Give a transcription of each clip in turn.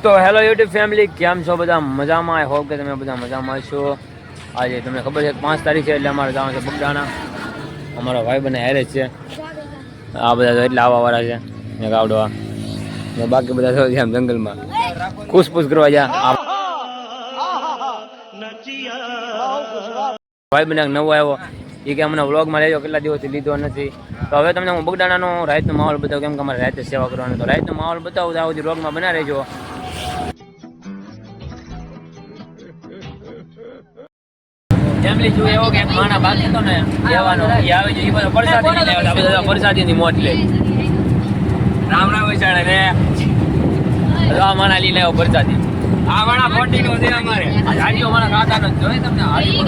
તો hello YouTube family, કેમ છો બધા? મજામાં? આઈ હોપ કે તમે બધા મજામાં છો. આજે તમને ખબર છે 5 તારીખ છે એટલે અમારે જવાનું છે બગડાણા. અમારો ભાઈ બને હેરે છે. આ બધા તો એટલે આવવાવાળા છે ને ગાવડવા ને બાકી બધા તો આમ જંગલમાં ખુશપુશ કરવા ગયા. ભાઈ બને નવો આવ્યો એ કે અમને વ્લોગમાં લેજો, કેટલા દિવસથી લીધો નથી. તો હવે તમને હું બગડાણાનો રાતનો માહોલ બતાવું, કેમ કે અમારે રાતે સેવા કરવાનો. તો રાતનો માહોલ બતાવું તો આવું વ્લોગમાં બના રહેજો. ફેમિલી જો એવો કે માણા બાકી તો ને લેવાનો એ આવે છે, એ બધો પ્રસાદી લઈ આવે. આ બધા પ્રસાદીની મોજ લે. રામ રામ વિચારે ને આ માણા લઈ લેવો પ્રસાદી. આ વાળા ફોટી નો છે અમારે. આ જાડીઓ મારા કાકાનો જોઈ તમને હાડી હું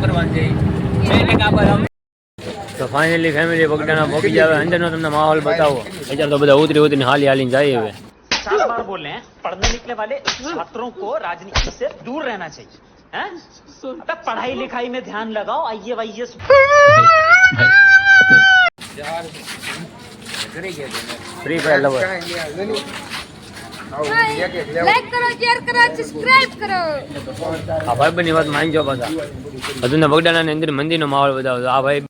કરવાનું છે એટલે કાબર. તો ફાઇનલી ફેમિલી બગડાણા પહોંચી જાવે. અંદરનો તમને માહોલ બતાવો. અત્યારે તો બધા ઉતરીને હાલીને જાય હવે. बार बोल रहे हैं पढ़ने निकले वाले छात्रों को राजनीति से दूर रहना चाहिए हैं? अबे पढ़ाई लिखाई में ध्यान लगाओ. आइए वाइए फ्री फायर लवर લાઈક કરો, શેર કરો, સબસ્ક્રાઇબ કરો. આ ભાઈ બની વાત માનજો પાછા. હજુ ને બગડાણાની અંદર મંદિરનો માહોલ બતાવો. આ ભાઈ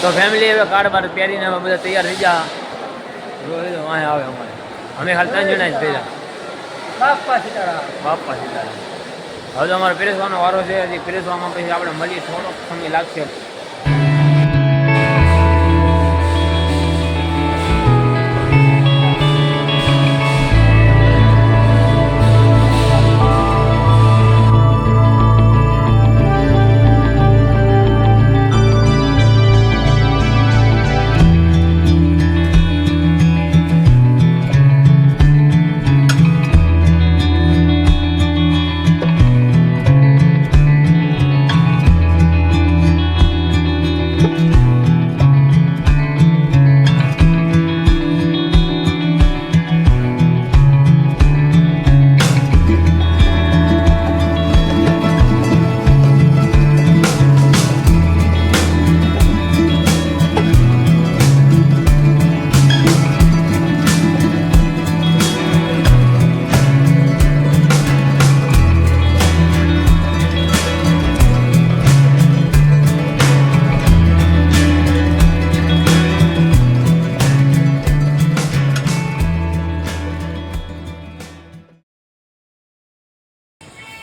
તો ફેમિલી હવે કાર્ડ બાર પહેરીને અમે બધા તૈયાર થઈ ગયા. વાંહે આવે અમારે. અમે ખાલી 3 જણા જ પહેર્યા. બાપા સીતારામ. હવે તો અમારે પીરસવાનો વારો છે. હજી પીરસવામાં પછી આપણે મળીએ, થોડોક સમય લાગશે.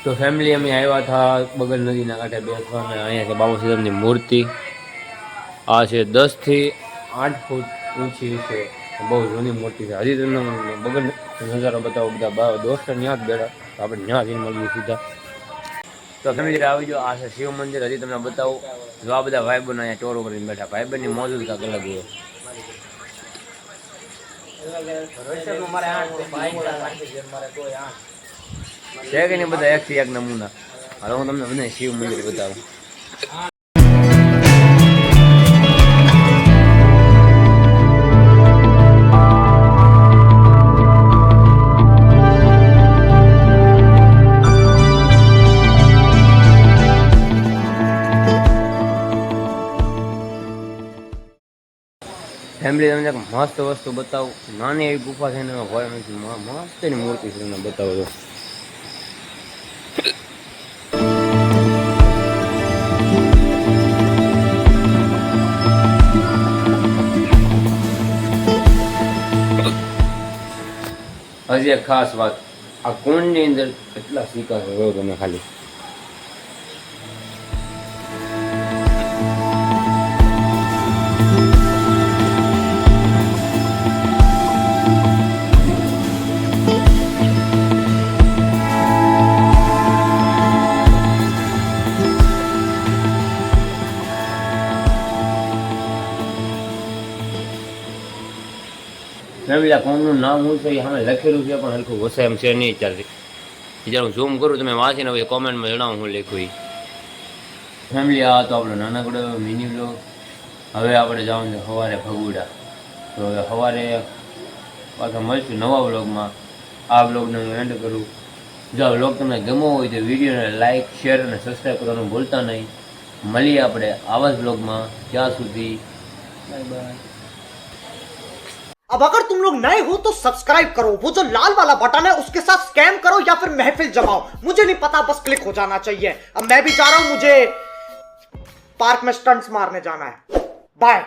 તો ફેમિલી અમે આવ્યા હતા બગલ નદીના કાંઠે બેસવા. અને અહીંયા છે બાબા સીતારામની મૂર્તિ. આ છે 10 થી 8 ફૂટ ઊંચી છે. બહુ જૂની મૂર્તિ છે. હજી તમને બગલ નજારો બતાવો. બધા દોસ્તો ત્યાં જ બેઠા. આપણે ત્યાં જઈને મળીએ સીધા. તો ફેમિલી આવી જાઓ. આ છે શિવ મંદિર. હજી તમને બતાવું. જો આ બધા ભાઈબંધ અહીંયા ચોરો કરીને બેઠા. ભાઈબંધની મોજૂદ કાંક અલગ હોય. છે કે નહીં બધા 1 થી 1 નમૂના. હવે હું તમને બધા શિવ મંદિર બતાવું. ફેમિલી તમને મસ્ત વસ્તુ બતાવું. નાની એવી ગુફા છે ને ભય નથી. મસ્ત એની મૂર્તિ છે તમને બતાવો છો. હજી એક ખાસ વાત, આ કુંડની અંદર કેટલા સિક્કા છે તમે ખાલી. ફેમિલી આ કોમનું નામ શું છે એ સામે લખેલું છે પણ હરખું વસાય એમ છે નહીં ચાલતી. જ્યારે હું ઝૂમ કરું તમે વાંચીને પછી કોમેન્ટમાં જણાવો હું લખ્યું એ. ફેમિલી આ તો આપણો નાનકડો મિની બ્લોગ. હવે આપણે જવાનું છે સવારે ભગુડા. તો હવે સવારે પાછા મળશું નવા બ્લોગમાં. આ બ્લોગને હું એન્ડ કરું. જો આ બ્લોગ તમને ગમો હોય તો વિડીયોને લાઇક શેર અને સબસ્ક્રાઈબ કરવાનું ભૂલતા નહીં. મળીએ આપણે આવા જ બ્લોગમાં. ત્યાં સુધી બાય બાય. अब अगर तुम लोग नए हो तो सब्सक्राइब करो, वो जो लाल वाला बटन है उसके साथ स्कैम करो या फिर महफिल जमाओ, मुझे नहीं पता, बस क्लिक हो जाना चाहिए. अब मैं भी जा रहा हूं, मुझे पार्क में स्टंट्स मारने जाना है. बाय.